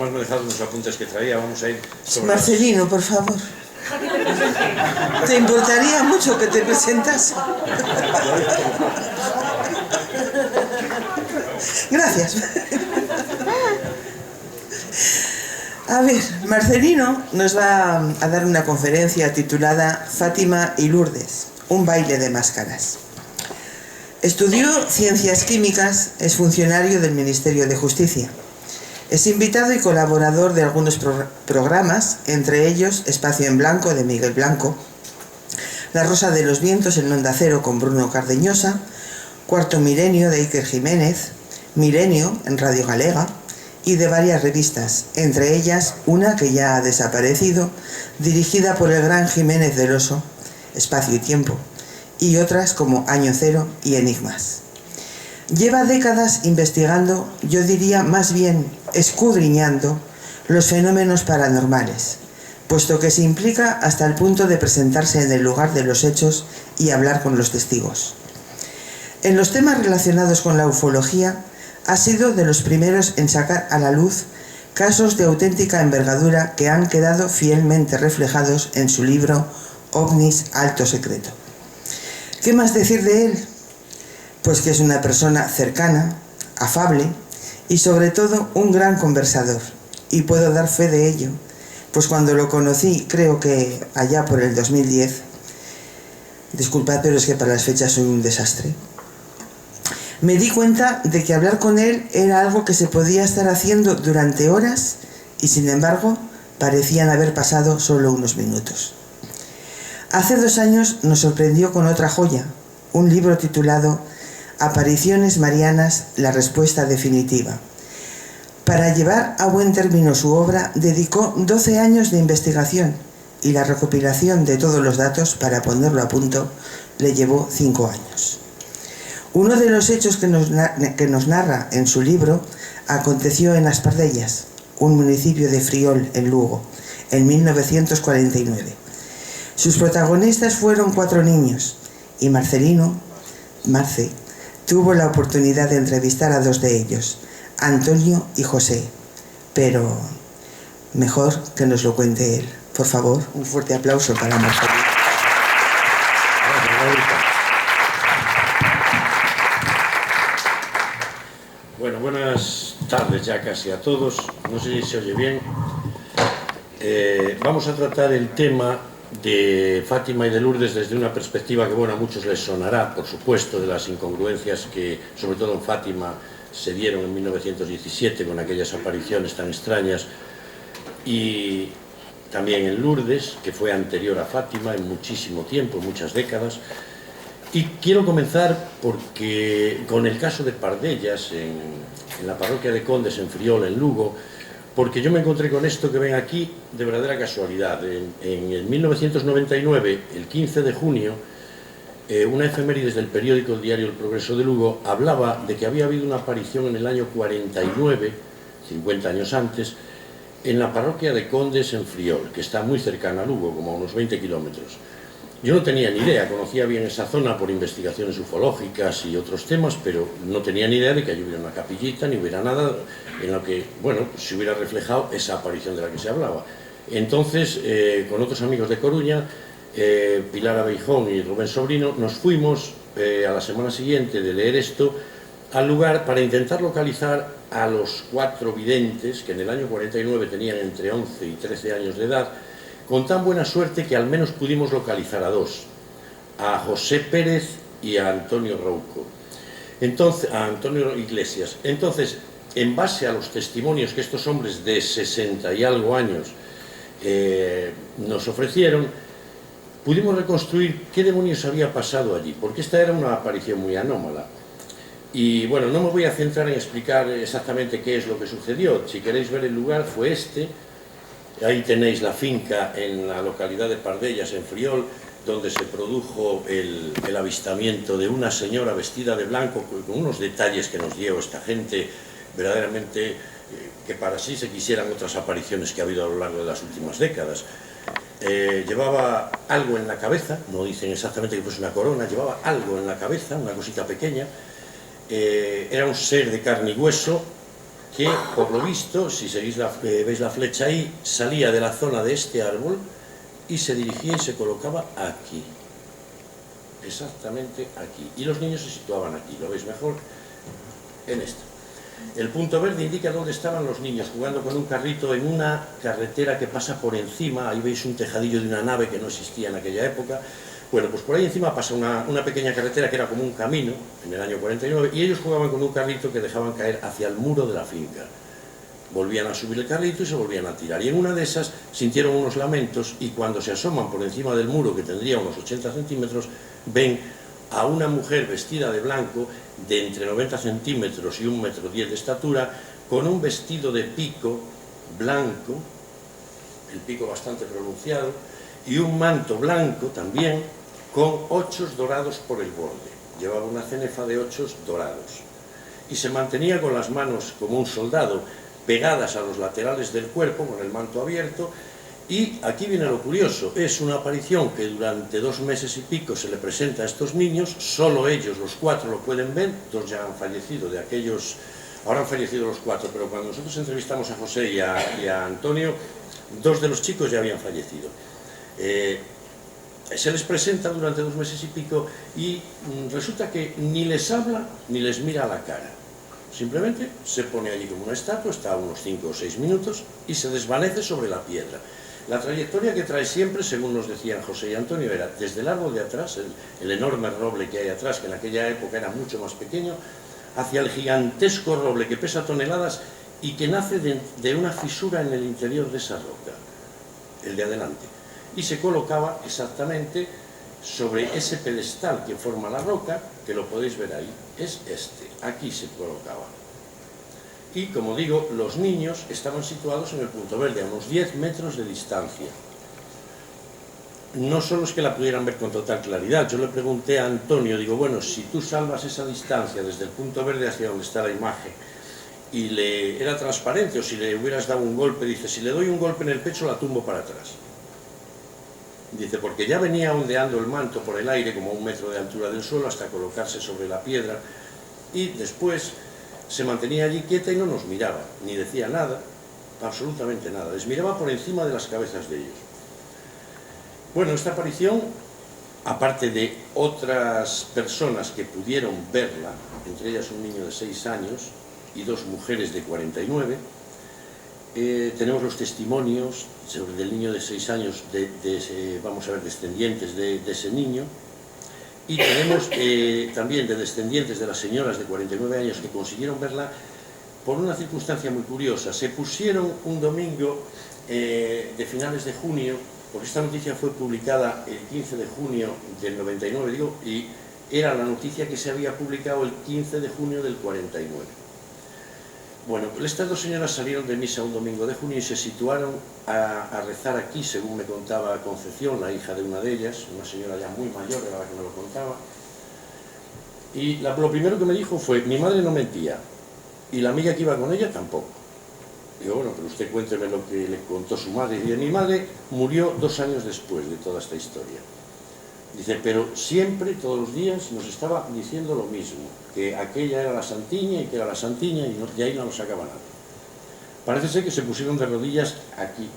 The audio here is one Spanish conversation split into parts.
haberme dejado unos apuntes que traía. Vamos a ir sobre Marcelino, por favor. ¿Te importaría mucho que te presentase? Gracias. A ver, Marcelino nos va a dar una conferencia titulada Fátima y Lourdes, un baile de máscaras. Estudió Ciencias Químicas, es funcionario del Ministerio de Justicia. Es invitado y colaborador de algunos programas, entre ellos Espacio en Blanco de Miguel Blanco, La Rosa de los Vientos en Onda Cero con Bruno Cardeñosa, Cuarto Milenio de Iker Jiménez, Milenio en Radio Galega y de varias revistas, entre ellas una que ya ha desaparecido, dirigida por el gran Jiménez del Oso, Espacio y Tiempo, y otras como Año Cero y Enigmas. Lleva décadas investigando, yo diría más bien escudriñando, los fenómenos paranormales, puesto que se implica hasta el punto de presentarse en el lugar de los hechos y hablar con los testigos. En los temas relacionados con la ufología, ha sido de los primeros en sacar a la luz casos de auténtica envergadura que han quedado fielmente reflejados en su libro OVNIS Alto Secreto. ¿Qué más decir de él? Pues que es una persona cercana, afable y sobre todo un gran conversador. Y puedo dar fe de ello, pues cuando lo conocí, creo que allá por el 2010, disculpad, pero es que para las fechas soy un desastre, me di cuenta de que hablar con él era algo que se podía estar haciendo durante horas y sin embargo parecían haber pasado solo unos minutos. Hace 2 años nos sorprendió con otra joya, un libro titulado Apariciones Marianas, la respuesta definitiva. Para llevar a buen término su obra, dedicó 12 años de investigación y la recopilación de todos los datos para ponerlo a punto le llevó 5 años. Uno de los hechos que nos narra en su libro aconteció en Aspardellas, un municipio de Friol, en Lugo, en 1949. Sus protagonistas fueron 4 niños y Marce, tuvo la oportunidad de entrevistar a 2 de ellos, Antonio y José, pero mejor que nos lo cuente él. Por favor, un fuerte aplauso para Marcelino. Bueno, buenas tardes ya casi a todos. No sé si se oye bien. Vamos a tratar el tema de Fátima y de Lourdes desde una perspectiva que, bueno, a muchos les sonará, por supuesto, de las incongruencias que, sobre todo en Fátima, se dieron en 1917 con aquellas apariciones tan extrañas, y también en Lourdes, que fue anterior a Fátima en muchísimo tiempo, muchas décadas. Y quiero comenzar con el caso de Pardellas, en la parroquia de Condes, en Friol, en Lugo, porque yo me encontré con esto que ven aquí de verdadera casualidad. En el 1999, el 15 de junio, una efemérides del periódico El Diario El Progreso de Lugo hablaba de que había habido una aparición en el año 49, 50 años antes, en la parroquia de Condes, en Friol, que está muy cercana a Lugo, como a unos 20 kilómetros. Yo no tenía ni idea, conocía bien esa zona por investigaciones ufológicas y otros temas, pero no tenía ni idea de que allí hubiera una capillita, ni hubiera nada en lo que, bueno, se hubiera reflejado esa aparición de la que se hablaba. Entonces, con otros amigos de Coruña, Pilar Abeijón y Rubén Sobrino, nos fuimos a la semana siguiente de leer esto al lugar para intentar localizar a los 4 videntes que en el año 49 tenían entre 11 y 13 años de edad, con tan buena suerte que al menos pudimos localizar a 2, a José Pérez y a Antonio Rouco, a Antonio Iglesias. Entonces, en base a los testimonios que estos hombres de 60 y algo años nos ofrecieron, pudimos reconstruir qué demonios había pasado allí, porque esta era una aparición muy anómala. Y bueno, no me voy a centrar en explicar exactamente qué es lo que sucedió. Si queréis ver el lugar, fue este. Ahí tenéis la finca en la localidad de Pardellas, en Friol, donde se produjo el avistamiento de una señora vestida de blanco, con unos detalles que nos dio esta gente, verdaderamente que para sí se quisieran otras apariciones que ha habido a lo largo de las últimas décadas. Llevaba algo en la cabeza, no dicen exactamente que fuese una corona, llevaba algo en la cabeza, una cosita pequeña. Era un ser de carne y hueso, que, por lo visto, si veis la flecha ahí, salía de la zona de este árbol y se dirigía y se colocaba aquí, exactamente aquí, y los niños se situaban aquí, lo veis mejor en esto. El punto verde indica dónde estaban los niños, jugando con un carrito en una carretera que pasa por encima. Ahí veis un tejadillo de una nave que no existía en aquella época. Bueno, pues por ahí encima pasa una pequeña carretera que era como un camino, en el año 49, y ellos jugaban con un carrito que dejaban caer hacia el muro de la finca. Volvían a subir el carrito y se volvían a tirar. Y en una de esas sintieron unos lamentos, y cuando se asoman por encima del muro, que tendría unos 80 centímetros, ven a una mujer vestida de blanco, de entre 90 centímetros y 1,10 metros de estatura, con un vestido de pico blanco, el pico bastante pronunciado, y un manto blanco también, con ochos dorados por el borde. Llevaba una cenefa de ochos dorados. Y se mantenía con las manos como un soldado, pegadas a los laterales del cuerpo, con el manto abierto. Y aquí viene lo curioso, es una aparición que durante 2 meses y pico se le presenta a estos niños, solo ellos, los 4, lo pueden ver, 2 ya han fallecido de aquellos, ahora han fallecido los 4, pero cuando nosotros entrevistamos a José y a Antonio, 2 de los chicos ya habían fallecido. Se les presenta durante 2 meses y pico y resulta que ni les habla ni les mira a la cara. Simplemente se pone allí como una estatua, está unos 5 o 6 minutos y se desvanece sobre la piedra. La trayectoria que trae siempre, según nos decían José y Antonio, era desde el árbol de atrás, el enorme roble que hay atrás, que en aquella época era mucho más pequeño, hacia el gigantesco roble que pesa toneladas y que nace de una fisura en el interior de esa roca, el de adelante, y se colocaba exactamente sobre ese pedestal que forma la roca, que lo podéis ver ahí, es este, aquí se colocaba. Y, como digo, los niños estaban situados en el punto verde, a unos 10 metros de distancia. No solo es que la pudieran ver con total claridad, yo le pregunté a Antonio, digo, bueno, si tú salvas esa distancia desde el punto verde hacia donde está la imagen, y le era transparente, o si le hubieras dado un golpe, dice, si le doy un golpe en el pecho la tumbo para atrás. Dice, porque ya venía ondeando el manto por el aire, como a 1 metro de altura del suelo, hasta colocarse sobre la piedra, y después se mantenía allí quieta y no nos miraba, ni decía nada, absolutamente nada, les miraba por encima de las cabezas de ellos. Bueno, esta aparición, aparte de otras personas que pudieron verla, entre ellas un niño de 6 años y 2 mujeres de 49, tenemos los testimonios del niño de 6 años, vamos a ver, descendientes de ese niño, y tenemos también de descendientes de las señoras de 49 años que consiguieron verla por una circunstancia muy curiosa. Se pusieron un domingo de finales de junio, porque esta noticia fue publicada el 15 de junio del 99, digo, y era la noticia que se había publicado el 15 de junio del 49. Bueno, estas 2 señoras salieron de misa un domingo de junio y se situaron a rezar aquí, según me contaba Concepción, la hija de una de ellas, una señora ya muy mayor, era la que me lo contaba. Y lo primero que me dijo fue, mi madre no mentía, y la amiga que iba con ella tampoco. Digo, bueno, pero usted cuénteme lo que le contó su madre. Y mi madre murió 2 años después de toda esta historia. Dice, pero siempre, todos los días, nos estaba diciendo lo mismo, que aquella era la santiña y que era la santiña y de ahí no lo sacaba nada. Parece ser que se pusieron de rodillas aquí,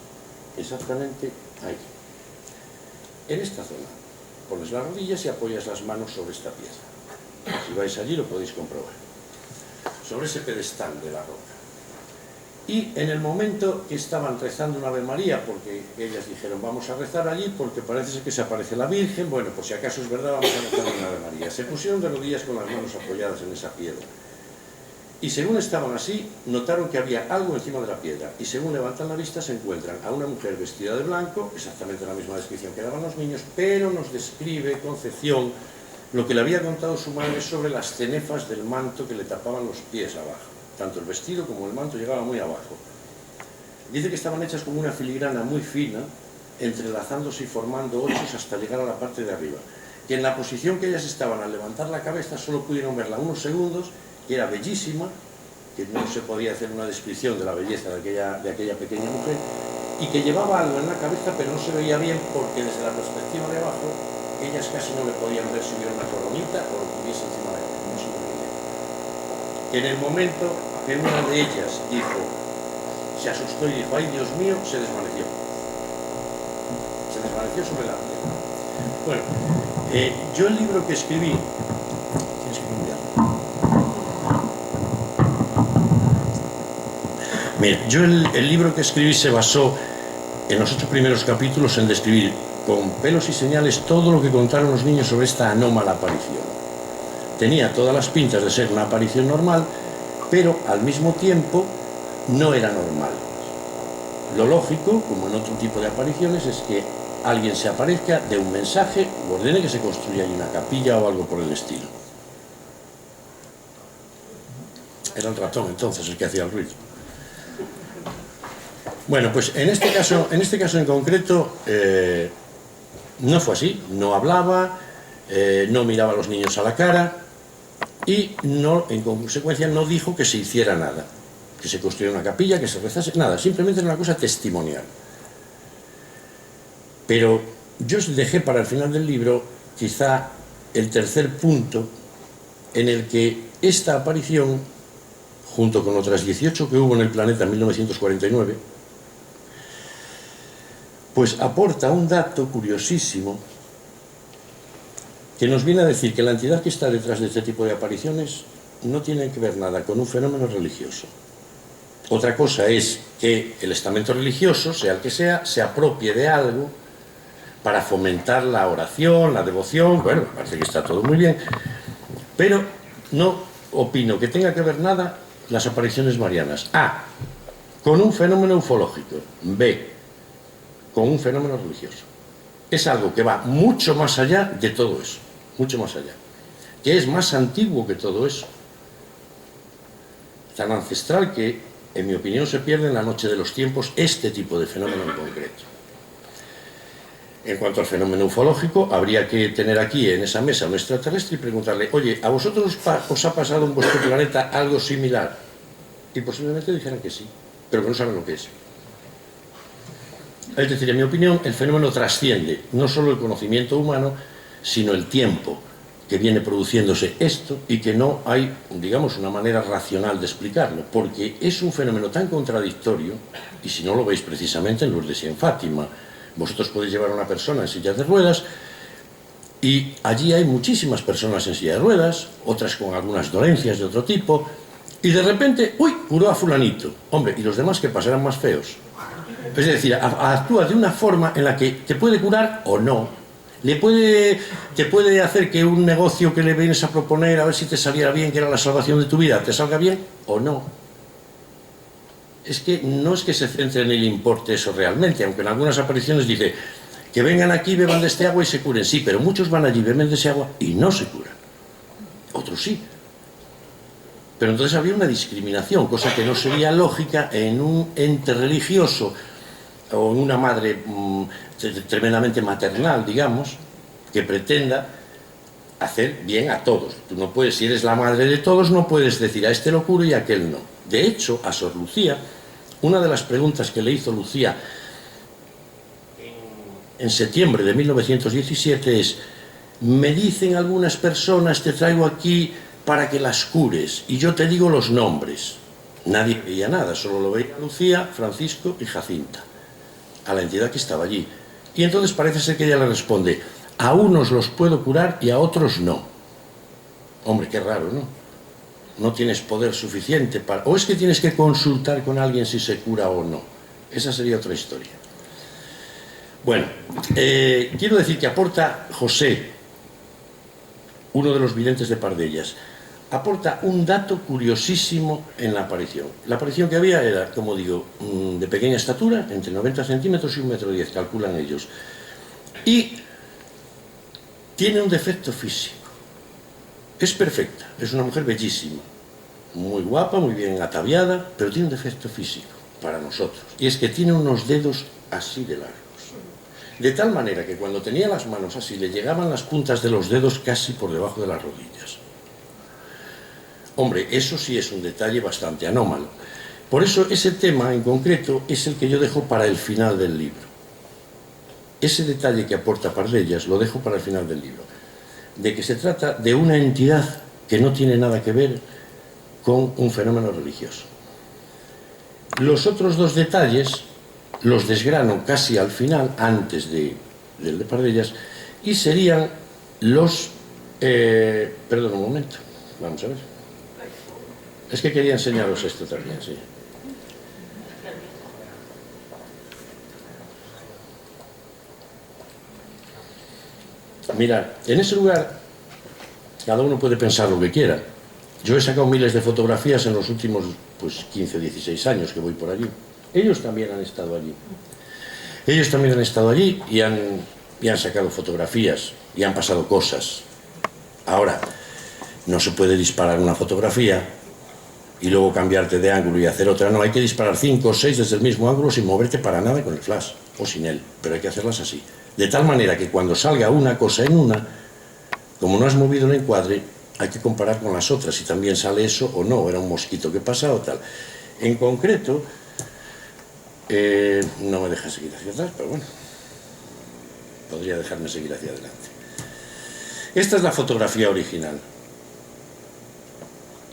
exactamente ahí. En esta zona. Pones las rodillas y apoyas las manos sobre esta piedra. Si vais allí lo podéis comprobar. Sobre ese pedestal de la roca. Y en el momento que estaban rezando una Ave María, porque ellas dijeron, vamos a rezar allí porque parece ser que se aparece la Virgen, bueno, por si acaso es verdad, vamos a rezar una Ave María. Se pusieron de rodillas con las manos apoyadas en esa piedra. Y según estaban así, notaron que había algo encima de la piedra. Y según levantan la vista, se encuentran a una mujer vestida de blanco, exactamente la misma descripción que daban los niños, pero nos describe Concepción lo que le había contado su madre sobre las cenefas del manto que le tapaban los pies abajo. Tanto el vestido como el manto llegaba muy abajo. Dice que estaban hechas como una filigrana muy fina, entrelazándose y formando ochos hasta llegar a la parte de arriba. Que en la posición que ellas estaban al levantar la cabeza solo pudieron verla unos segundos, que era bellísima, que no se podía hacer una descripción de la belleza de aquella pequeña mujer, y que llevaba algo en la cabeza pero no se veía bien porque desde la perspectiva de abajo ellas casi no le podían ver si hubiera una coronita o lo que hubiese encima de ella, no se veía. En el momento que una de ellas dijo, se asustó y dijo, ay Dios mío, se desvaneció. Se desvaneció sobre la piel. Bueno, yo el libro que escribí, tienes que cambiarlo. Mira, yo el libro que escribí se basó en los 8 primeros capítulos en describir con pelos y señales todo lo que contaron los niños sobre esta anómala aparición. Tenía todas las pintas de ser una aparición normal, pero al mismo tiempo no era normal. Lo lógico, como en otro tipo de apariciones, es que alguien se aparezca, dé un mensaje, o ordene que se construya ahí una capilla o algo por el estilo. Era el ratón entonces el que hacía el ruido. Bueno, pues en este caso en concreto no fue así, no hablaba, no miraba a los niños a la cara y no, en consecuencia no dijo que se hiciera nada, que se construyera una capilla, que se rezase, nada, simplemente era una cosa testimonial. Pero yo dejé para el final del libro quizá el tercer punto en el que esta aparición, junto con otras 18 que hubo en el planeta en 1949, pues aporta un dato curiosísimo que nos viene a decir que la entidad que está detrás de este tipo de apariciones no tiene que ver nada con un fenómeno religioso. Otra cosa es que el estamento religioso, sea el que sea, se apropie de algo para fomentar la oración, la devoción. Bueno, parece que está todo muy bien, pero no opino que tenga que ver nada las apariciones marianas. A, con un fenómeno ufológico. B, con un fenómeno religioso. Es algo que va mucho más allá de todo eso, mucho más allá, que es más antiguo que todo eso, tan ancestral que, en mi opinión, se pierde en la noche de los tiempos este tipo de fenómeno en concreto. En cuanto al fenómeno ufológico, habría que tener aquí en esa mesa un extraterrestre y preguntarle, oye, ¿a vosotros os ha pasado en vuestro planeta algo similar? Y posiblemente dijeran que sí, pero que no saben lo que es. Es decir, en mi opinión, el fenómeno trasciende no solo el conocimiento humano, sino el tiempo que viene produciéndose esto y que no hay, digamos, una manera racional de explicarlo, porque es un fenómeno tan contradictorio, y si no lo veis precisamente en Lourdes y en Fátima, vosotros podéis llevar a una persona en silla de ruedas y allí hay muchísimas personas en silla de ruedas, otras con algunas dolencias de otro tipo, y de repente, ¡uy!, curó a fulanito. Hombre, ¿y los demás qué pasarán más feos? Es decir, actúa de una forma en la que te puede curar o no. Te puede hacer que un negocio que le vienes a proponer a ver si te saliera bien, que era la salvación de tu vida, te salga bien o no. Es que no es que se centre en el importe eso realmente, aunque en algunas apariciones dice que vengan aquí, beban de este agua y se curen. Sí, pero muchos van allí, beben de ese agua y no se curan. Otros sí. Pero entonces había una discriminación, cosa que no sería lógica en un ente religioso o en una madre tremendamente maternal, digamos, que pretenda hacer bien a todos. Tú no puedes, si eres la madre de todos, no puedes decir a este lo curo y a aquel no. De hecho, a Sor Lucía, una de las preguntas que le hizo Lucía en septiembre de 1917 es: me dicen algunas personas, te traigo aquí para que las cures, y yo te digo los nombres. Nadie veía nada, solo lo veía Lucía, Francisco y Jacinta, a la entidad que estaba allí. Y entonces parece ser que ella le responde: a unos los puedo curar y a otros no. Hombre, qué raro, ¿no? No tienes poder suficiente para... O es que tienes que consultar con alguien si se cura o no. Esa sería otra historia. Bueno, quiero decir que aporta José, uno de los videntes de Pardellas, aporta un dato curiosísimo en la aparición. La aparición que había era, como digo, de pequeña estatura, entre 90 centímetros y 1,10 m, calculan ellos. Y tiene un defecto físico. Es perfecta, es una mujer bellísima, muy guapa, muy bien ataviada, pero tiene un defecto físico para nosotros. Y es que tiene unos dedos así de largos. De tal manera que cuando tenía las manos así, le llegaban las puntas de los dedos casi por debajo de las rodillas. Hombre, eso sí es un detalle bastante anómalo. Por eso ese tema en concreto es el que yo dejo para el final del libro. Ese detalle que aporta Pardellas lo dejo para el final del libro. De que se trata de una entidad que no tiene nada que ver con un fenómeno religioso. Los otros dos detalles los desgrano casi al final, antes del de Pardellas, y serían los... perdón un momento, vamos a ver. Es que quería enseñaros esto también, sí. Mirad, en ese lugar cada uno puede pensar lo que quiera. Yo he sacado miles de fotografías en los últimos 15 o 16 años que voy por allí. Ellos también han estado allí. Ellos también han estado allí y han sacado fotografías y han pasado cosas. Ahora, no se puede disparar una fotografía y luego cambiarte de ángulo y hacer otra. No, hay que disparar 5 o 6 desde el mismo ángulo sin moverte para nada con el flash o sin él, pero hay que hacerlas así. De tal manera que cuando salga una cosa en una, como no has movido el encuadre, hay que comparar con las otras, si también sale eso o no, era un mosquito que pasa o tal. En concreto, no me deja seguir hacia atrás, pero bueno, podría dejarme seguir hacia adelante. Esta es la fotografía original.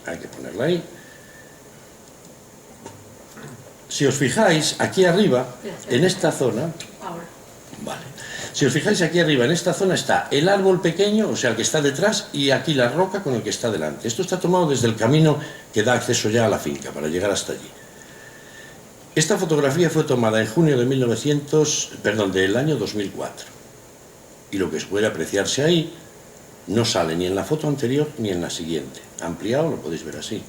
Hay que ponerla ahí. Si os fijáis, aquí arriba, en esta zona... Vale. Si os fijáis, aquí arriba, en esta zona, está el árbol pequeño, o sea, el que está detrás, y aquí la roca con el que está delante. Esto está tomado desde el camino que da acceso ya a la finca, para llegar hasta allí. Esta fotografía fue tomada en junio de del año 2004. Y lo que puede apreciarse ahí no sale ni en la foto anterior ni en la siguiente. Ampliado lo podéis ver así.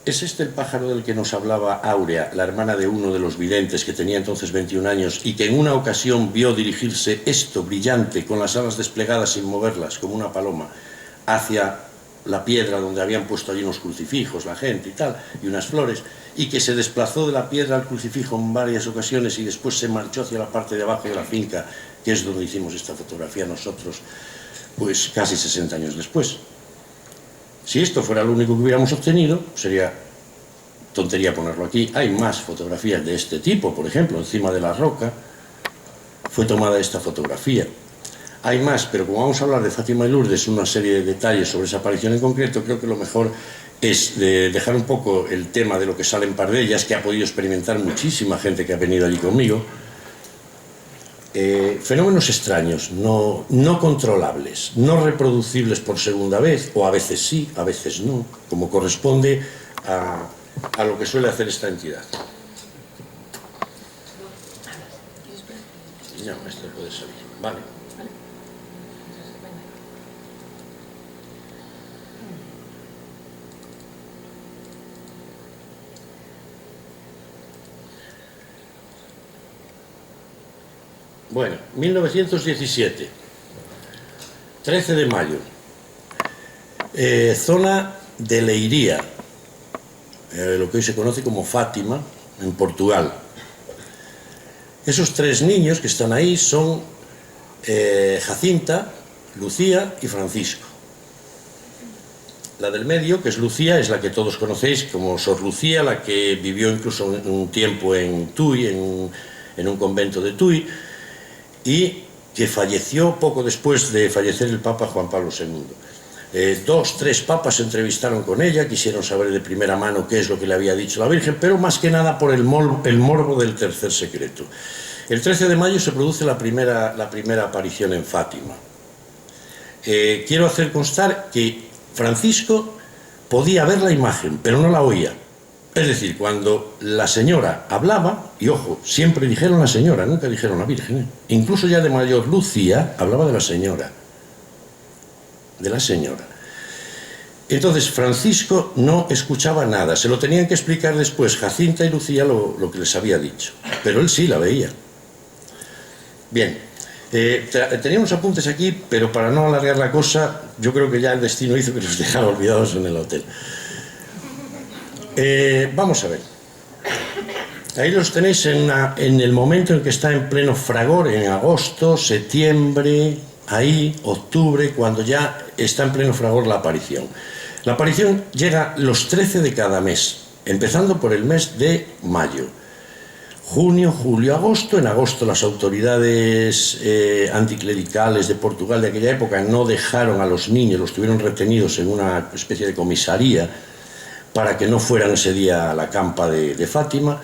¿Es este el pájaro del que nos hablaba Áurea, la hermana de uno de los videntes que tenía entonces 21 años y que en una ocasión vio dirigirse esto brillante, con las alas desplegadas sin moverlas, como una paloma, hacia la piedra donde habían puesto allí unos crucifijos, la gente y tal, y unas flores, y que se desplazó de la piedra al crucifijo en varias ocasiones y después se marchó hacia la parte de abajo de la finca, que es donde hicimos esta fotografía nosotros, pues casi 60 años después? Si esto fuera lo único que hubiéramos obtenido, sería tontería ponerlo aquí. Hay más fotografías de este tipo, por ejemplo, encima de la roca fue tomada esta fotografía. Hay más, pero como vamos a hablar de Fátima y Lourdes, una serie de detalles sobre esa aparición en concreto, creo que lo mejor es dejar un poco el tema de lo que sale en Pardellas, que ha podido experimentar muchísima gente que ha venido allí conmigo. Fenómenos extraños, no controlables, no reproducibles por segunda vez, o a veces sí, a veces no, como corresponde a lo que suele hacer esta entidad. No, esto puede salir, vale. Bueno, 1917, 13 de mayo, zona de Leiria, lo que hoy se conoce como Fátima, en Portugal. Esos tres niños que están ahí son Jacinta, Lucía y Francisco. La del medio, que es Lucía, es la que todos conocéis como Sor Lucía, la que vivió incluso un tiempo en Tui, en un convento de Tui, y que falleció poco después de fallecer el Papa Juan Pablo II. 2, 3 papas se entrevistaron con ella, quisieron saber de primera mano qué es lo que le había dicho la Virgen, pero más que nada por el morbo del tercer secreto. El 13 de mayo se produce la primera aparición en Fátima. Quiero hacer constar que Francisco podía ver la imagen, pero no la oía. Es decir, cuando la señora hablaba, y ojo, siempre dijeron la señora, nunca dijeron la Virgen, ¿eh? Incluso ya de mayor Lucía hablaba de la señora. De la señora. Entonces Francisco no escuchaba nada, se lo tenían que explicar después Jacinta y Lucía lo que les había dicho, pero él sí la veía. Bien, tenía unos apuntes aquí, pero para no alargar la cosa, yo creo que ya el destino hizo que los dejara olvidados en el hotel. Vamos a ver. Ahí los tenéis en el momento en que está en pleno fragor, en agosto, septiembre, ahí, octubre, cuando ya está en pleno fragor la aparición. La aparición llega los 13 de cada mes, empezando por el mes de mayo. junio, julio, agosto. En agosto las autoridades anticlericales de Portugal de aquella época no dejaron a los niños, los tuvieron retenidos en una especie de comisaría para que no fueran ese día a la campa de Fátima.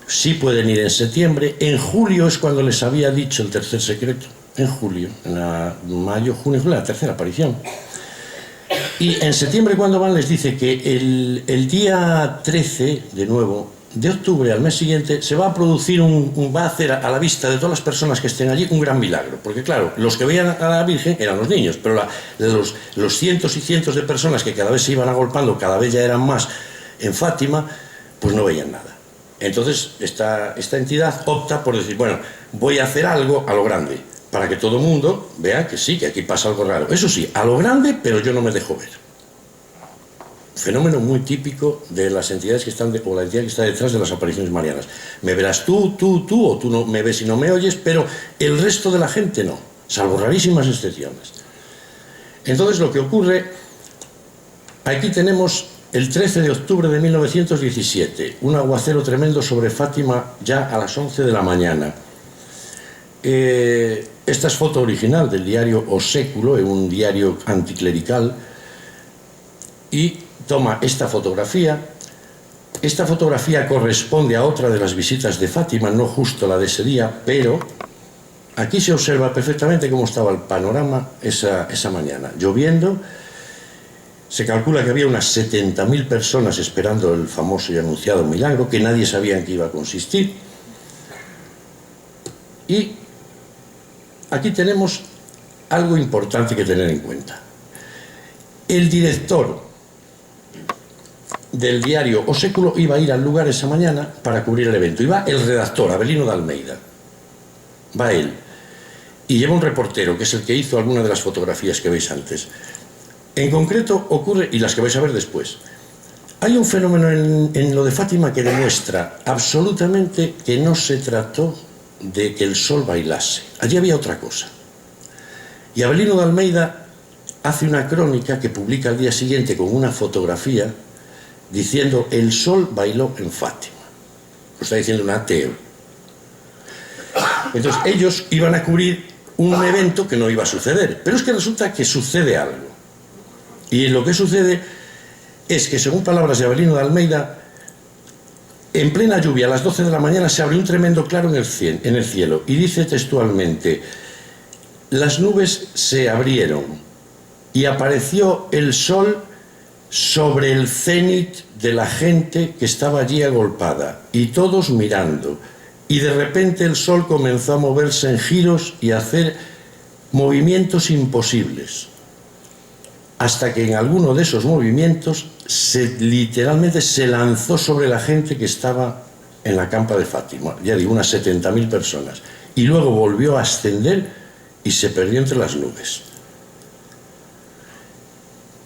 Sí pueden ir en septiembre. En julio es cuando les había dicho el tercer secreto. En julio, mayo, junio, julio, la tercera aparición. Y en septiembre, cuando van, les dice que el día 13, de nuevo, de octubre, al mes siguiente, se va a producir va a hacer a la vista de todas las personas que estén allí un gran milagro. Porque claro, los que veían a la Virgen eran los niños, pero los cientos y cientos de personas que cada vez se iban agolpando, cada vez ya eran más en Fátima, pues no veían nada. Entonces esta entidad opta por decir, bueno, voy a hacer algo a lo grande, para que todo el mundo vea que sí, que aquí pasa algo raro. Eso sí, a lo grande, pero yo no me dejo ver. Fenómeno muy típico de las entidades que están, o la entidad que está detrás de las apariciones marianas. Me verás tú, o tú no me ves y no me oyes, pero el resto de la gente no, salvo rarísimas excepciones. Entonces lo que ocurre, aquí tenemos el 13 de octubre de 1917, un aguacero tremendo sobre Fátima ya a las 11 de la mañana. Esta es foto original del diario O Século, un diario anticlerical, y toma esta fotografía. Esta fotografía corresponde a otra de las visitas de Fátima, no justo la de ese día, pero aquí se observa perfectamente cómo estaba el panorama esa mañana. Lloviendo, se calcula que había unas 70.000 personas esperando el famoso y anunciado milagro, que nadie sabía en qué iba a consistir. Y aquí tenemos algo importante que tener en cuenta. El director del diario O Século iba a ir al lugar esa mañana para cubrir el evento. Y va el redactor, Avelino de Almeida. Va él. Y lleva un reportero, que es el que hizo alguna de las fotografías que veis antes. En concreto ocurre, y las que vais a ver después, hay un fenómeno en lo de Fátima que demuestra absolutamente que no se trató de que el sol bailase. Allí había otra cosa. Y Avelino de Almeida hace una crónica que publica al día siguiente con una fotografía diciendo: el sol bailó en Fátima. Lo está diciendo un ateo. Entonces ellos iban a cubrir un evento que no iba a suceder, pero es que resulta que sucede algo. Y lo que sucede es que, según palabras de Avelino de Almeida, en plena lluvia, a las 12 de la mañana, se abrió un tremendo claro en el cielo. Y dice textualmente: las nubes se abrieron y apareció el sol sobre el cénit de la gente que estaba allí agolpada, y todos mirando. Y de repente el sol comenzó a moverse en giros y a hacer movimientos imposibles, hasta que en alguno de esos movimientos literalmente se lanzó sobre la gente que estaba en la campa de Fátima, ya digo, unas 70.000 personas, y luego volvió a ascender y se perdió entre las nubes.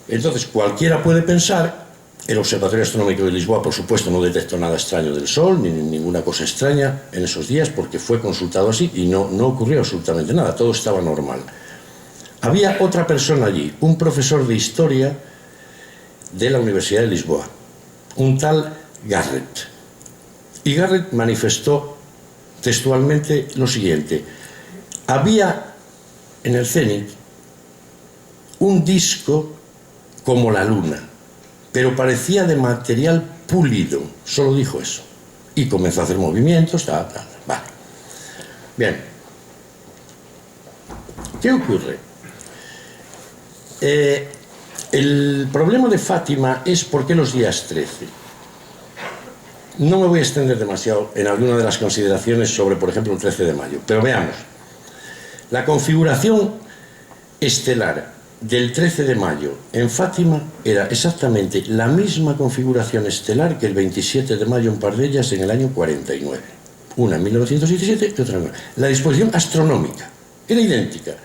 Entonces cualquiera puede pensar, el Observatorio Astronómico de Lisboa por supuesto no detectó nada extraño del Sol, ni ninguna cosa extraña en esos días, porque fue consultado así y no ocurrió absolutamente nada, todo estaba normal. Había otra persona allí, un profesor de historia de la Universidad de Lisboa, un tal Garrett. Y Garrett manifestó textualmente lo siguiente: había en el cénit un disco como la luna, pero parecía de material pulido, solo dijo eso. Y comenzó a hacer movimientos, vale. Bien. ¿Qué ocurre? El problema de Fátima es por qué los días 13. No me voy a extender demasiado en alguna de las consideraciones sobre, por ejemplo, el 13 de mayo, pero veamos. La configuración estelar del 13 de mayo en Fátima era exactamente la misma configuración estelar que el 27 de mayo en Pardellas en el año 49. Una en 1917 y otra en... La disposición astronómica era idéntica.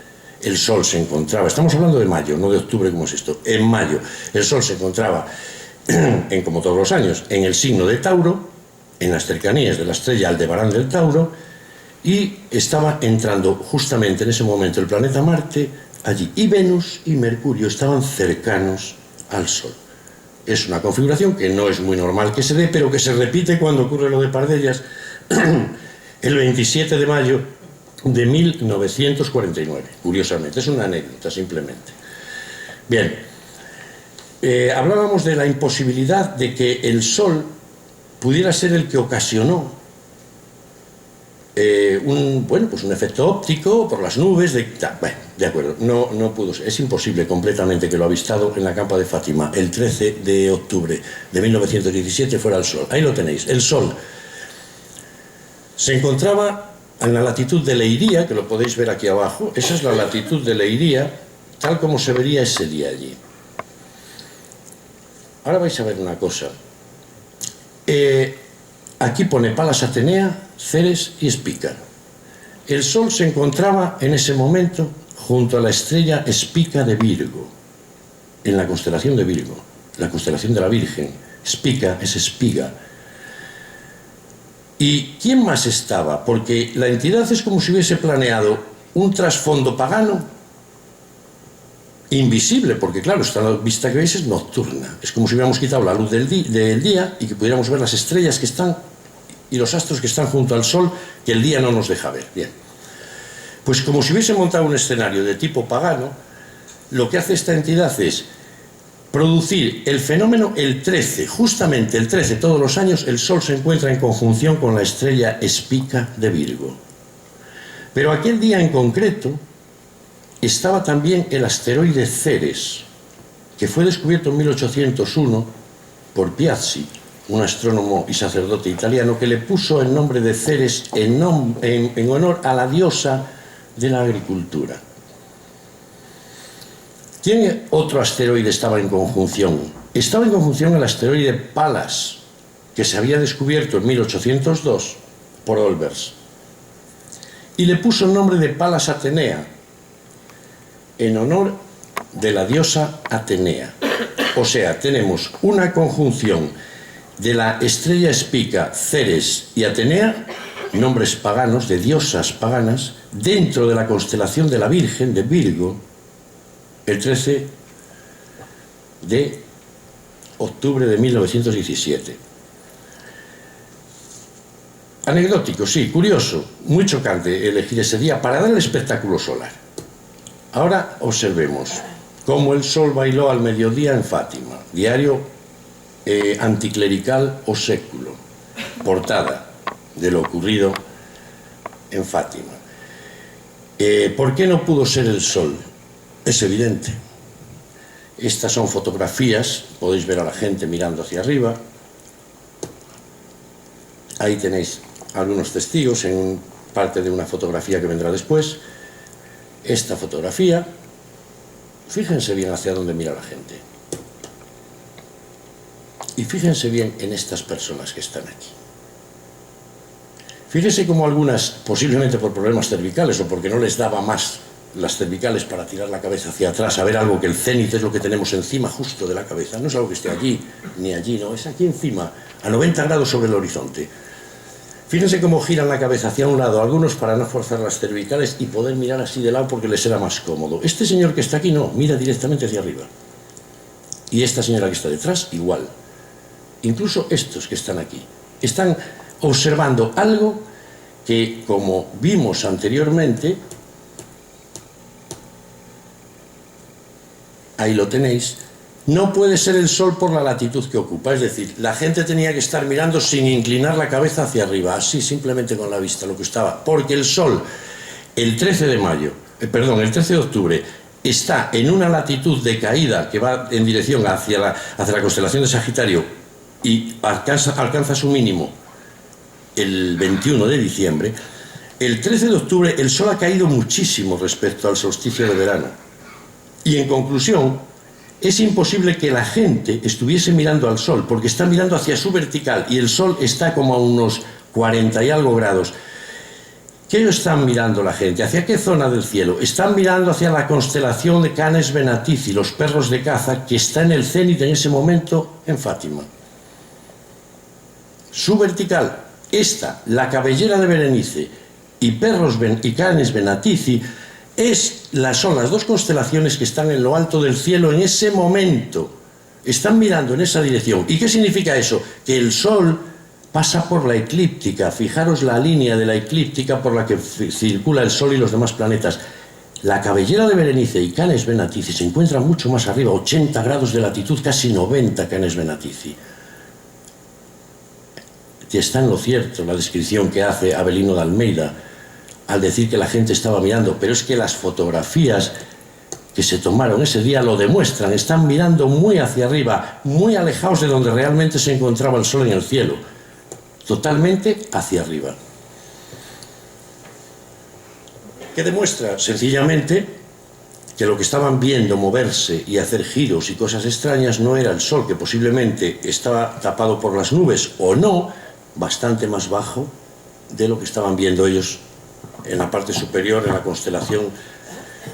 El Sol se encontraba, estamos hablando de mayo, no de octubre como es esto, en mayo el Sol se encontraba, como todos los años, en el signo de Tauro, en las cercanías de la estrella Aldebarán del Tauro, y estaba entrando justamente en ese momento el planeta Marte allí, y Venus y Mercurio estaban cercanos al Sol. Es una configuración que no es muy normal que se dé, pero que se repite cuando ocurre lo de Pardellas, el 27 de mayo de 1949, curiosamente. Es una anécdota, simplemente. Bien, hablábamos de la imposibilidad de que el Sol pudiera ser el que ocasionó un efecto óptico por las nubes. Bueno, de acuerdo, no pudo ser. Es imposible completamente que lo avistado en la campa de Fátima el 13 de octubre de 1917 fuera el Sol. Ahí lo tenéis. El Sol se encontraba en la latitud de Leiría, que lo podéis ver aquí abajo. Esa es la latitud de Leiría, tal como se vería ese día allí. Ahora vais a ver una cosa. Aquí pone Palas Atenea, Ceres y Espica. El Sol se encontraba en ese momento junto a la estrella Espica de Virgo, en la constelación de Virgo, la constelación de la Virgen. Espica es espiga. ¿Y quién más estaba? Porque la entidad es como si hubiese planeado un trasfondo pagano invisible, porque claro, esta vista que veis es nocturna. Es como si hubiéramos quitado la luz del día y que pudiéramos ver las estrellas que están y los astros que están junto al Sol, que el día no nos deja ver. Bien. Pues como si hubiese montado un escenario de tipo pagano, lo que hace esta entidad es producir el fenómeno el 13, justamente el 13, todos los años el Sol se encuentra en conjunción con la estrella Espica de Virgo. Pero aquel día en concreto estaba también el asteroide Ceres, que fue descubierto en 1801 por Piazzi, un astrónomo y sacerdote italiano, que le puso el nombre de Ceres en honor a la diosa de la agricultura. ¿Quién otro asteroide estaba en conjunción? Estaba en conjunción el asteroide Pallas, que se había descubierto en 1802 por Olbers. Y le puso el nombre de Palas Atenea, en honor de la diosa Atenea. O sea, tenemos una conjunción de la estrella Espica, Ceres y Atenea, nombres paganos, de diosas paganas, dentro de la constelación de la Virgen de Virgo, el 13 de octubre de 1917. Anecdótico, sí, curioso, muy chocante elegir ese día para dar el espectáculo solar. Ahora observemos cómo el Sol bailó al mediodía en Fátima, diario anticlerical o século, portada de lo ocurrido en Fátima. ¿Por qué no pudo ser el Sol? Es evidente. Estas son fotografías, podéis ver a la gente mirando hacia arriba. Ahí tenéis algunos testigos en parte de una fotografía que vendrá después. Esta fotografía, fíjense bien hacia dónde mira la gente. Y fíjense bien en estas personas que están aquí. Fíjense cómo algunas, posiblemente por problemas cervicales o porque no les daba más las cervicales para tirar la cabeza hacia atrás, a ver algo que el cénit es lo que tenemos encima justo de la cabeza, no es algo que esté allí ni allí, no, es aquí encima, a 90 grados sobre el horizonte. Fíjense cómo giran la cabeza hacia un lado, algunos para no forzar las cervicales y poder mirar así de lado porque les será más cómodo. Este señor que está aquí no, mira directamente hacia arriba. Y esta señora que está detrás, igual. Incluso estos que están aquí, están observando algo que, como vimos anteriormente, ahí lo tenéis, no puede ser el Sol por la latitud que ocupa. Es decir, la gente tenía que estar mirando sin inclinar la cabeza hacia arriba, así simplemente con la vista, lo que estaba. Porque el Sol, el 13 de octubre, está en una latitud de caída que va en dirección hacia la constelación de Sagitario y alcanza su mínimo el 21 de diciembre. El 13 de octubre el Sol ha caído muchísimo respecto al solsticio de verano. Y en conclusión, es imposible que la gente estuviese mirando al Sol, porque está mirando hacia su vertical y el Sol está como a unos 40 y algo grados. ¿Qué están mirando la gente? ¿Hacia qué zona del cielo? Están mirando hacia la constelación de Canes Venatici, los perros de caza, que está en el cénit en ese momento en Fátima. Su vertical, la cabellera de Berenice y Canes Venatici, son las dos constelaciones que están en lo alto del cielo en ese momento. Están mirando en esa dirección. ¿Y qué significa eso? Que el Sol pasa por la eclíptica. Fijaros la línea de la eclíptica por la que circula el Sol y los demás planetas. La cabellera de Berenice y Canes Venatici se encuentra mucho más arriba, 80 grados de latitud, casi 90 Canes Venatici. Y está en lo cierto la descripción que hace Avelino de Almeida al decir que la gente estaba mirando, pero es que las fotografías que se tomaron ese día lo demuestran. Están mirando muy hacia arriba, muy alejados de donde realmente se encontraba el Sol en el cielo, totalmente hacia arriba. ¿Qué demuestra? Sencillamente que lo que estaban viendo moverse y hacer giros y cosas extrañas no era el Sol, que posiblemente estaba tapado por las nubes, o no, bastante más bajo de lo que estaban viendo ellos en la parte superior, en la constelación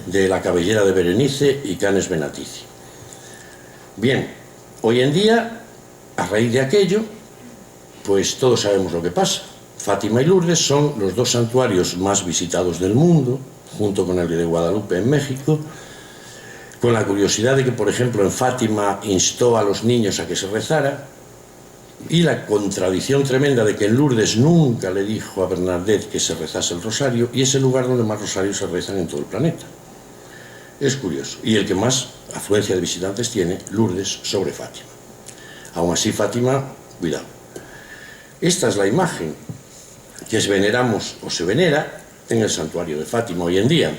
de la cabellera de Berenice y Canes Venatici. Bien, hoy en día, a raíz de aquello, pues todos sabemos lo que pasa. Fátima y Lourdes son los dos santuarios más visitados del mundo, junto con el de Guadalupe en México, con la curiosidad de que, por ejemplo, en Fátima instó a los niños a que se rezara, y la contradicción tremenda de que en Lourdes nunca le dijo a Bernadette que se rezase el rosario, y es el lugar donde más rosarios se rezan en todo el planeta. Es curioso, y el que más afluencia de visitantes tiene, Lourdes sobre Fátima. Aún así, Fátima, cuidado. Esta es la imagen que veneramos o se venera en el santuario de Fátima hoy en día.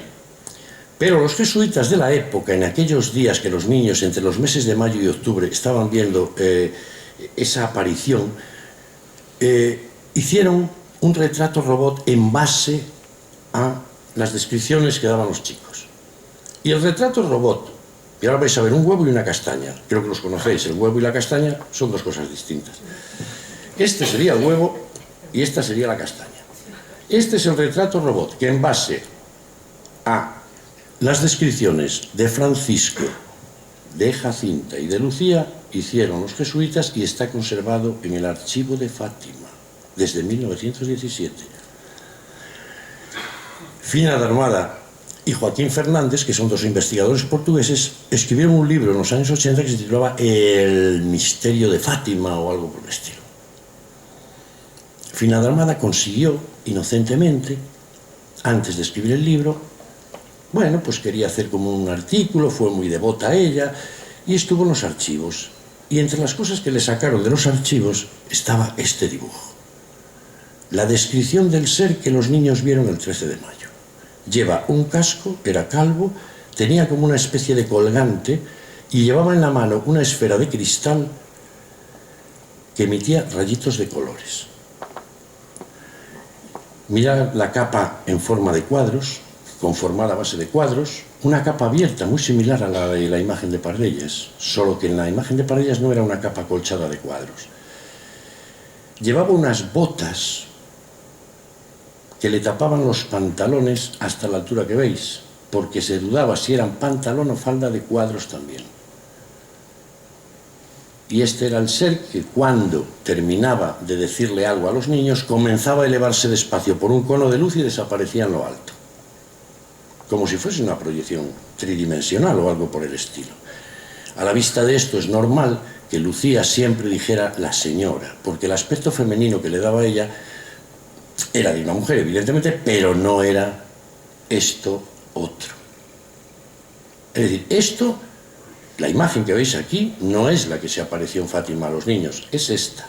Pero los jesuitas de la época, en aquellos días que los niños entre los meses de mayo y octubre estaban viendo esa aparición, hicieron un retrato robot en base a las descripciones que daban los chicos. Y el retrato robot, y ahora vais a ver un huevo y una castaña, creo que los conocéis, el huevo y la castaña son dos cosas distintas. Este sería el huevo y esta sería la castaña. Este es el retrato robot que en base a las descripciones de Francisco, de Jacinta y de Lucía hicieron los jesuitas y está conservado en el archivo de Fátima desde 1917. Fina de Armada y Joaquín Fernández, que son dos investigadores portugueses, escribieron un libro en los años 80 que se titulaba El misterio de Fátima o algo por el estilo. Fina de Armada consiguió, inocentemente, antes de escribir el libro, bueno, pues quería hacer como un artículo, fue muy devota a ella, y estuvo en los archivos. Y entre las cosas que le sacaron de los archivos estaba este dibujo. La descripción del ser que los niños vieron el 13 de mayo. Lleva un casco, era calvo, tenía como una especie de colgante y llevaba en la mano una esfera de cristal que emitía rayitos de colores. Mira la capa en forma de cuadros, conformada a base de cuadros, una capa abierta muy similar a la de la imagen de Pardellas, solo que en la imagen de Pardellas no era una capa acolchada de cuadros. Llevaba unas botas que le tapaban los pantalones hasta la altura que veis, porque se dudaba si eran pantalón o falda de cuadros también. Y este era el ser que cuando terminaba de decirle algo a los niños, comenzaba a elevarse despacio por un cono de luz y desaparecía en lo alto, como si fuese una proyección tridimensional o algo por el estilo. A la vista de esto es normal que Lucía siempre dijera la señora, porque el aspecto femenino que le daba a ella era de una mujer, evidentemente, pero no era esto otro. Es decir, esto, la imagen que veis aquí, no es la que se apareció en Fátima a los niños, es esta.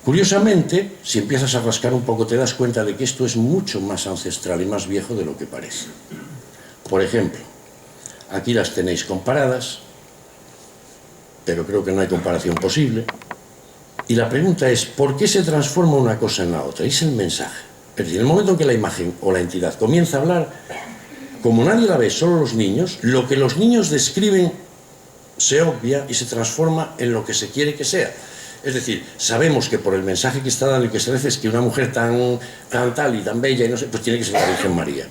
Curiosamente, si empiezas a rascar un poco te das cuenta de que esto es mucho más ancestral y más viejo de lo que parece. Por ejemplo, aquí las tenéis comparadas, pero creo que no hay comparación posible. Y la pregunta es, ¿por qué se transforma una cosa en la otra? Es el mensaje. Es decir, en el momento en que la imagen o la entidad comienza a hablar, como nadie la ve, solo los niños, lo que los niños describen se obvia y se transforma en lo que se quiere que sea. Es decir, sabemos que por el mensaje que está dando y que se dice es que una mujer tan tal y tan bella y no sé, pues tiene que ser la Virgen María.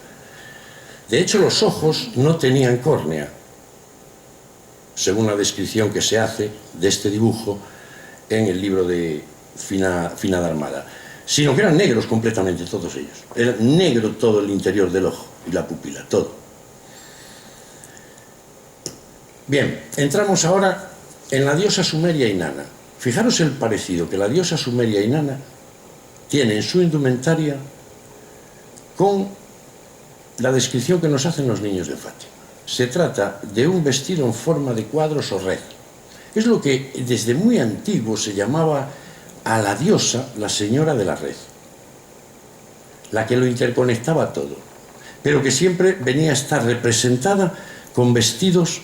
De hecho, los ojos no tenían córnea, según la descripción que se hace de este dibujo en el libro de Fina de Armada, sino que eran negros completamente todos ellos. Era negro todo el interior del ojo y la pupila, todo. Bien, entramos ahora en la diosa sumeria Inanna. Fijaros el parecido que la diosa sumeria Inanna tiene en su indumentaria con la descripción que nos hacen los niños de Fátima. Se trata de un vestido en forma de cuadros o red. Es lo que desde muy antiguo se llamaba a la diosa la señora de la red, la que lo interconectaba todo, pero que siempre venía a estar representada con vestidos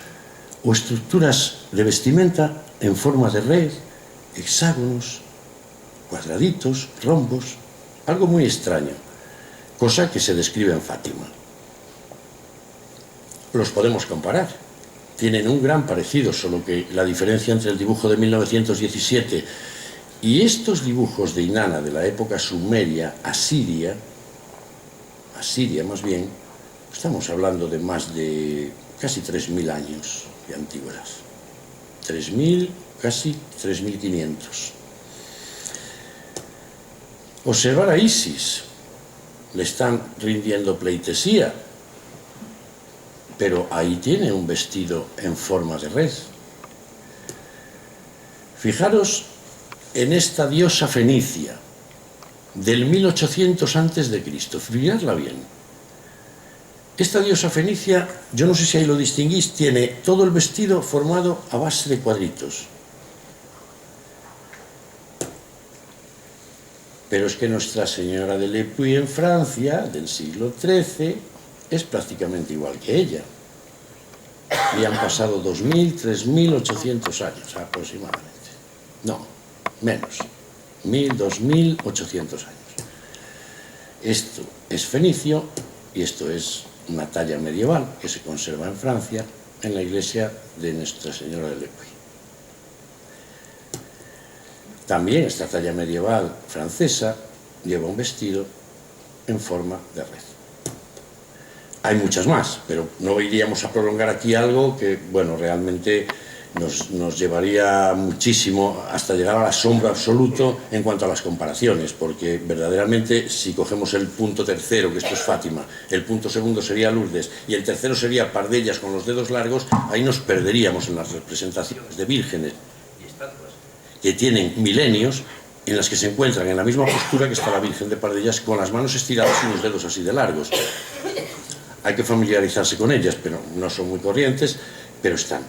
o estructuras de vestimenta en forma de red, hexágonos, cuadraditos, rombos, algo muy extraño, cosa que se describe en Fátima. Los podemos comparar, tienen un gran parecido, solo que la diferencia entre el dibujo de 1917 y estos dibujos de Inanna de la época sumeria, asiria más bien, estamos hablando de más de casi 3.000 años de antigüedad. 3.000, casi 3.500. Observar a Isis, le están rindiendo pleitesía, pero ahí tiene un vestido en forma de red. Fijaros en esta diosa fenicia del 1800 a.C., miradla bien. Esta diosa fenicia, yo no sé si ahí lo distinguís, tiene todo el vestido formado a base de cuadritos. Pero es que Nuestra Señora de Le Puy en Francia, del siglo XIII, es prácticamente igual que ella. Y han pasado 2.000, 3.800 años aproximadamente. No, menos. 1.000, 2.800 años. Esto es fenicio y esto es una talla medieval que se conserva en Francia, en la iglesia de Nuestra Señora de Le Puy. También esta talla medieval francesa lleva un vestido en forma de red. Hay muchas más, pero no iríamos a prolongar aquí algo que, bueno, realmente nos llevaría muchísimo hasta llegar al asombro absoluto en cuanto a las comparaciones, porque verdaderamente si cogemos el punto tercero, que esto es Fátima, el punto segundo sería Lourdes y el tercero sería Pardellas con los dedos largos, ahí nos perderíamos en las representaciones de vírgenes y estatuas que tienen milenios, en las que se encuentran en la misma postura que está la Virgen de Pardellas, con las manos estiradas y los dedos así de largos. Hay que familiarizarse con ellas, pero no son muy corrientes, pero están.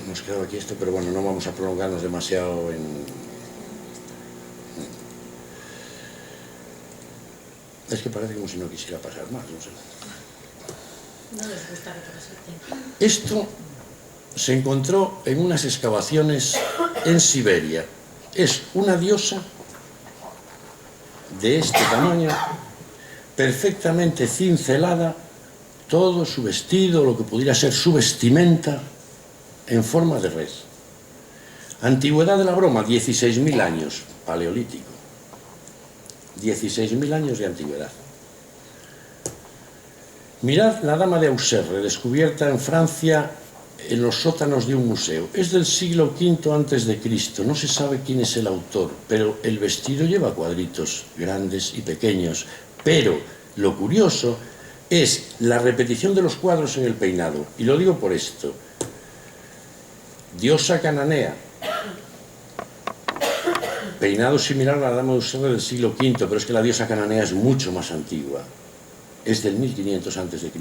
Nos quedaba aquí esto, pero bueno, no vamos a prolongarnos demasiado en... Es que parece como si no quisiera pasar más, no sé. No les gusta retrasarte. Esto se encontró en unas excavaciones en Siberia. Es una diosa de este tamaño, perfectamente cincelada, todo su vestido, lo que pudiera ser su vestimenta, en forma de red. Antigüedad de la broma, 16.000 años, paleolítico. 16.000 años de antigüedad. Mirad la Dama de Auxerre, descubierta en Francia en los sótanos de un museo. Es del siglo V a.C. No se sabe quién es el autor, pero el vestido lleva cuadritos grandes y pequeños. Pero lo curioso es la repetición de los cuadros en el peinado. Y lo digo por esto. Diosa cananea. Peinado similar a la Dama de Auxerre del siglo V, pero es que la diosa cananea es mucho más antigua. Es del 1500 a.C.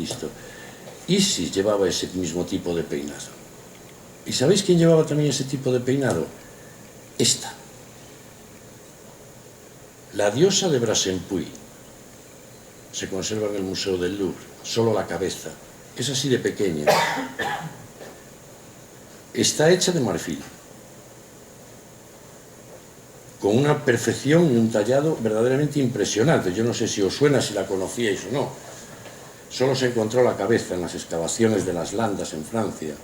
Isis llevaba ese mismo tipo de peinado. ¿Y sabéis quién llevaba también ese tipo de peinado? Esta. La diosa de Brasenpuy. Se conserva en el Museo del Louvre. Solo la cabeza. Es así de pequeña. Está hecha de marfil. Con una perfección y un tallado verdaderamente impresionante. Yo no sé si os suena, si la conocíais o no. Solo se encontró la cabeza en las excavaciones de las Landas en Francia.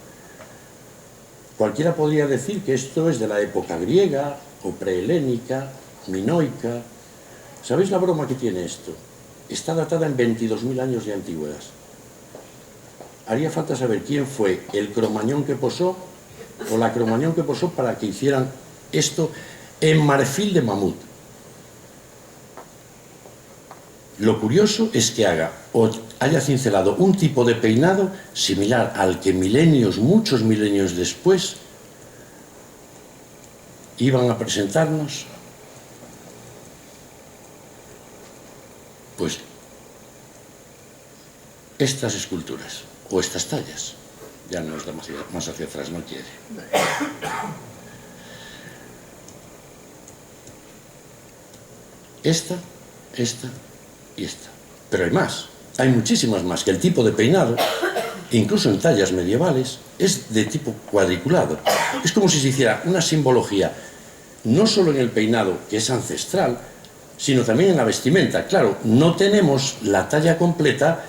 Cualquiera podría decir que esto es de la época griega o prehelénica, minoica. ¿Sabéis la broma que tiene esto? Está datada en 22.000 años de antigüedad. Haría falta saber quién fue el cromañón que posó o la cromañón que posó para que hicieran esto en marfil de mamut. Lo curioso es que haya cincelado un tipo de peinado similar al que muchos milenios después, iban a presentarnos, pues, estas esculturas o estas tallas. Ya no es más hacia atrás, no quiere. Esta y esta. Pero hay más, hay muchísimas más, que el tipo de peinado, incluso en tallas medievales, es de tipo cuadriculado. Es como si se hiciera una simbología, no solo en el peinado, que es ancestral, sino también en la vestimenta. Claro, no tenemos la talla completa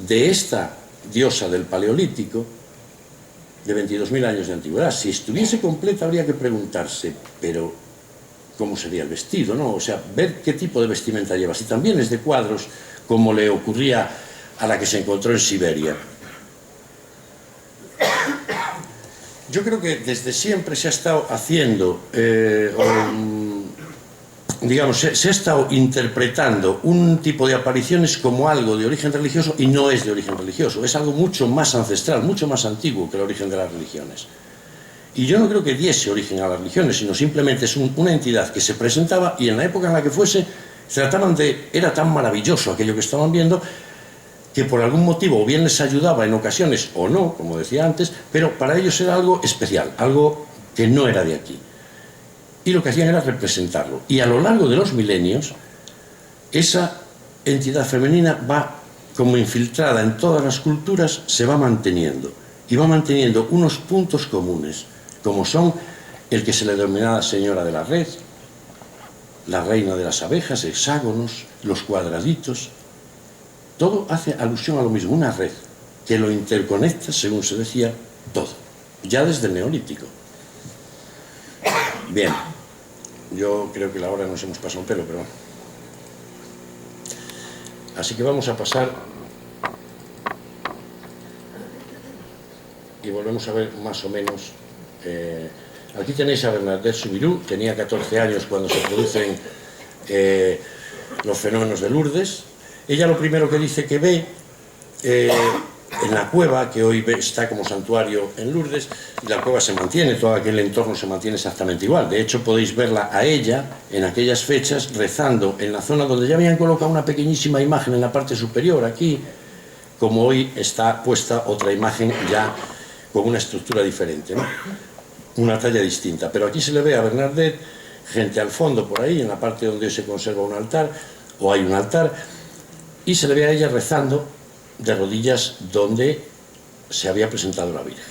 de esta diosa del Paleolítico, de 22.000 años de antigüedad. Si estuviese completa habría que preguntarse, pero ¿cómo sería el vestido, no? O sea, ver qué tipo de vestimenta lleva. Si también es de cuadros, como le ocurría a la que se encontró en Siberia. Yo creo que desde siempre se ha estado haciendo, digamos, se ha estado interpretando un tipo de apariciones como algo de origen religioso, y no es de origen religioso, es algo mucho más ancestral, mucho más antiguo que el origen de las religiones. Y yo no creo que diese origen a las religiones, sino simplemente es una entidad que se presentaba, y en la época en la que fuese, era tan maravilloso aquello que estaban viendo, que por algún motivo o bien les ayudaba en ocasiones o no, como decía antes, pero para ellos era algo especial, algo que no era de aquí. Y lo que hacían era representarlo. Y a lo largo de los milenios, esa entidad femenina va como infiltrada en todas las culturas, se va manteniendo. Y va manteniendo unos puntos comunes, como son el que se le denominaba señora de la red, la reina de las abejas, hexágonos, los cuadraditos. Todo hace alusión a lo mismo, una red que lo interconecta, según se decía, todo, ya desde el Neolítico. Bien, yo creo que la hora nos hemos pasado un pelo, pero... Así que vamos a pasar y volvemos a ver más o menos... aquí tenéis a Bernadette Soubirous, tenía 14 años cuando se producen los fenómenos de Lourdes. Ella lo primero que dice que ve en la cueva, que hoy está como santuario en Lourdes, y la cueva se mantiene, todo aquel entorno se mantiene exactamente igual. De hecho, podéis verla a ella en aquellas fechas rezando en la zona donde ya habían colocado una pequeñísima imagen en la parte superior, aquí, como hoy está puesta otra imagen ya con una estructura diferente, ¿no? Una talla distinta. Pero aquí se le ve a Bernadette, gente al fondo por ahí, en la parte donde se conserva un altar, o hay un altar, y se le ve a ella rezando de rodillas donde se había presentado la Virgen.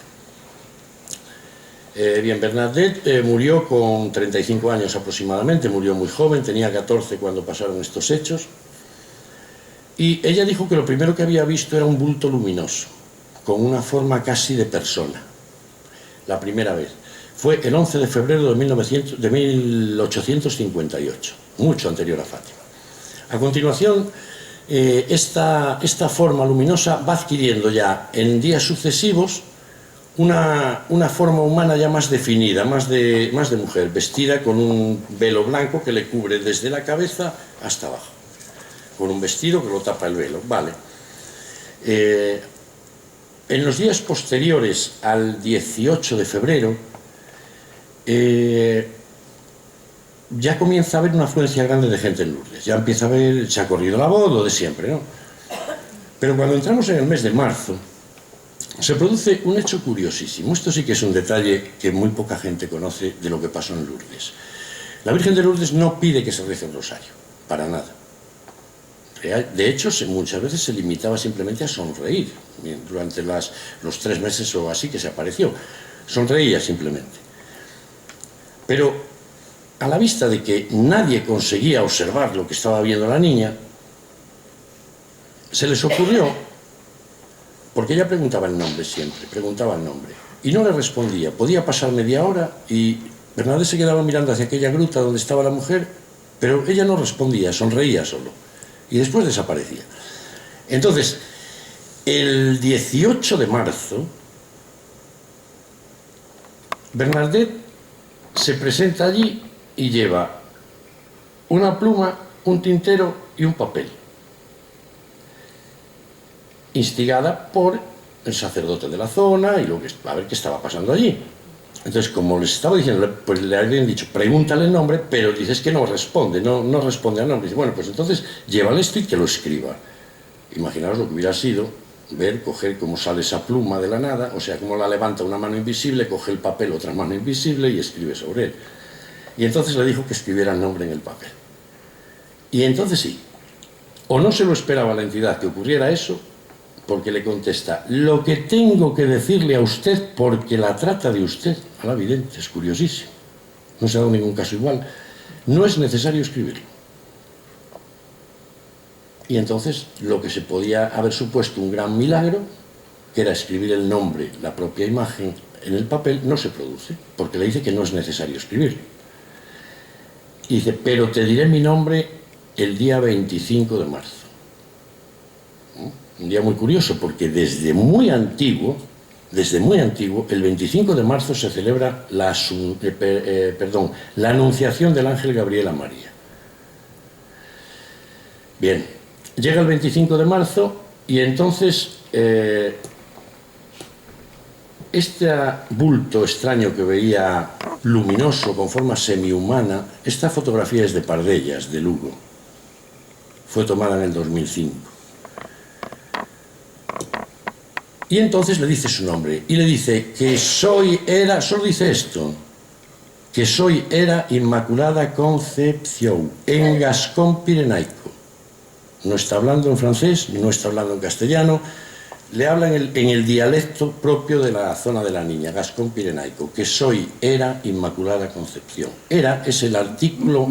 Bien, Bernadette murió con 35 años aproximadamente, murió muy joven, tenía 14 cuando pasaron estos hechos, y ella dijo que lo primero que había visto era un bulto luminoso, con una forma casi de persona, la primera vez. Fue el 11 de febrero de 1858, mucho anterior a Fátima. A continuación, esta forma luminosa va adquiriendo ya en días sucesivos una forma humana ya más definida, más de mujer, vestida con un velo blanco que le cubre desde la cabeza hasta abajo, con un vestido que lo tapa el velo, vale. En los días posteriores al 18 de febrero ya comienza a haber una afluencia grande de gente en Lourdes, ya empieza a haber, se ha corrido la voz, lo de siempre, ¿no? Pero cuando entramos en el mes de marzo, se produce un hecho curiosísimo. Esto sí que es un detalle que muy poca gente conoce de lo que pasó en Lourdes. La Virgen de Lourdes no pide que se rece el rosario, para nada. De hecho, muchas veces se limitaba simplemente a sonreír, durante los 3 meses o así que se apareció. Sonreía simplemente. Pero a la vista de que nadie conseguía observar lo que estaba viendo la niña, se les ocurrió, porque ella preguntaba el nombre siempre, preguntaba el nombre, y no le respondía. Podía pasar media hora y Bernadette se quedaba mirando hacia aquella gruta donde estaba la mujer, pero ella no respondía, sonreía solo, y después desaparecía. Entonces, el 18 de marzo, Bernadette se presenta allí y lleva una pluma, un tintero y un papel. instigada por el sacerdote de la zona y a ver qué estaba pasando allí. Entonces, como les estaba diciendo, pues le habían dicho, pregúntale el nombre, pero dices que no responde, no responde al nombre. Dice, bueno, pues entonces llévale esto y que lo escriba. Imaginaos lo que hubiera sido coger cómo sale esa pluma de la nada, o sea, cómo la levanta una mano invisible, coge el papel, otra mano invisible y escribe sobre él. Y entonces le dijo que escribiera el nombre en el papel. Y entonces sí, o no se lo esperaba la entidad que ocurriera eso, porque le contesta, lo que tengo que decirle a usted porque la trata de usted, a la vidente, es curiosísimo, no se ha dado ningún caso igual, no es necesario escribirlo. Y entonces lo que se podía haber supuesto un gran milagro, que era escribir el nombre, la propia imagen en el papel, no se produce, porque le dice que no es necesario escribirlo. Y dice, pero te diré mi nombre el día 25 de marzo. Un día muy curioso, porque desde muy antiguo, el 25 de marzo se celebra la anunciación del ángel Gabriel a María. Bien, llega el 25 de marzo y entonces este bulto extraño que veía luminoso, con forma semihumana, esta fotografía es de Pardellas, de Lugo. Fue tomada en el 2005. Y entonces le dice su nombre, y le dice que era, solo dice esto, que era Inmaculada Concepción, en gascón pirenaico. No está hablando en francés, no está hablando en castellano, le habla en el dialecto propio de la zona de la niña, gascón pirenaico, que era Inmaculada Concepción. Era es el artículo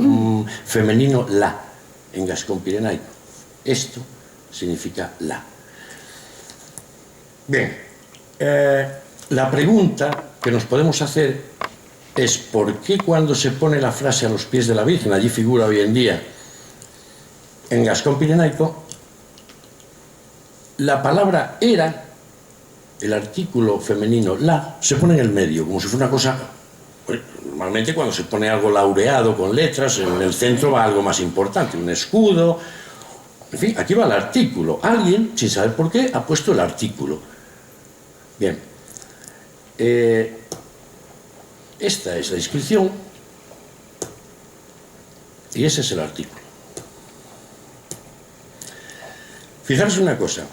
femenino la, en gascón pirenaico. Esto significa la. Bien, la pregunta que nos podemos hacer es ¿por qué cuando se pone la frase a los pies de la Virgen, allí figura hoy en día, en gascón pirenaico, la palabra era, el artículo femenino la, se pone en el medio, como si fuera una cosa... Pues, normalmente cuando se pone algo laureado con letras, en el centro va algo más importante, un escudo... En fin, aquí va el artículo. Alguien, sin saber por qué, ha puesto el artículo. Bien, esta es la inscripción y ese es el artículo. Fijaros una cosa,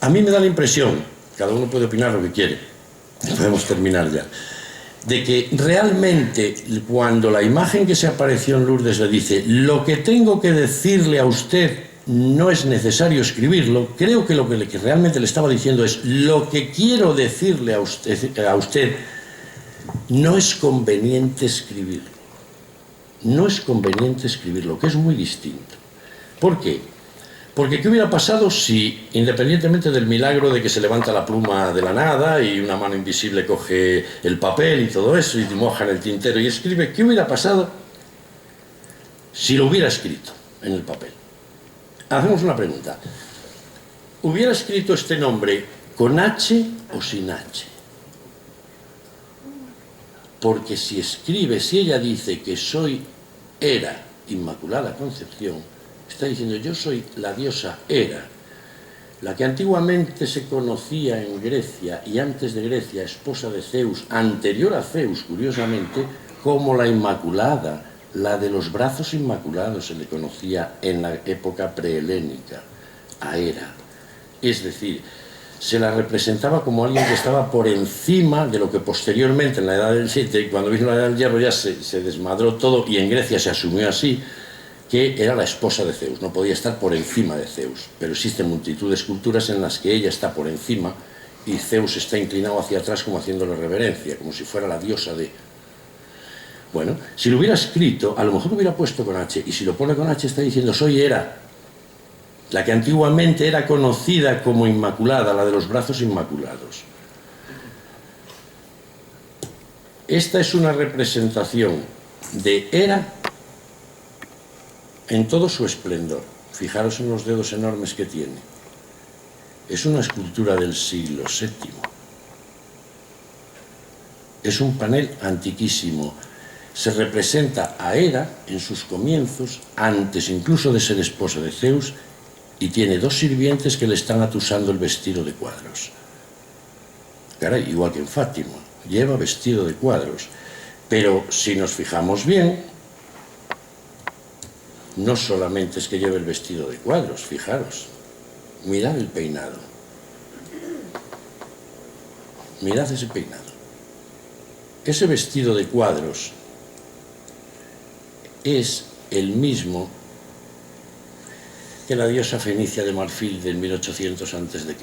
a mí me da la impresión, cada uno puede opinar lo que quiere, podemos terminar ya, de que realmente cuando la imagen que se apareció en Lourdes le dice lo que tengo que decirle a usted no es necesario escribirlo, creo que lo que realmente le estaba diciendo es lo que quiero decirle a usted no es conveniente escribirlo. No es conveniente escribirlo, que es muy distinto. ¿Por qué? Porque ¿qué hubiera pasado si, independientemente del milagro de que se levanta la pluma de la nada y una mano invisible coge el papel y todo eso y moja en el tintero y escribe, ¿qué hubiera pasado si lo hubiera escrito en el papel? Hacemos una pregunta. ¿Hubiera escrito este nombre con H o sin H? Porque si ella dice que era Inmaculada Concepción, está diciendo yo soy la diosa Hera, la que antiguamente se conocía en Grecia y antes de Grecia esposa de Zeus, anterior a Zeus, curiosamente, como la Inmaculada, la de los brazos inmaculados, se le conocía en la época prehelénica, a Hera. Es decir, se la representaba como alguien que estaba por encima de lo que posteriormente, en la Edad del Hierro, cuando vino la Edad del Hierro ya se desmadró todo y en Grecia se asumió así, que era la esposa de Zeus, no podía estar por encima de Zeus, pero existen multitud de esculturas en las que ella está por encima y Zeus está inclinado hacia atrás como haciéndole reverencia, como si fuera la diosa de... Bueno, si lo hubiera escrito, a lo mejor lo hubiera puesto con H, y si lo pone con H está diciendo soy Hera, la que antiguamente era conocida como Inmaculada, la de los brazos inmaculados. Esta es una representación de Hera en todo su esplendor. Fijaros en los dedos enormes que tiene. Es una escultura del siglo VII. Es un panel antiquísimo. Se representa a Hera en sus comienzos, antes incluso de ser esposa de Zeus, y tiene dos sirvientes que le están atusando el vestido de cuadros. Caray, igual que en Fátima, lleva vestido de cuadros. Pero si nos fijamos bien, no solamente es que lleve el vestido de cuadros, fijaros, mirad el peinado. Mirad ese peinado. Ese vestido de cuadros es el mismo que la diosa fenicia de marfil del 1800 a.C.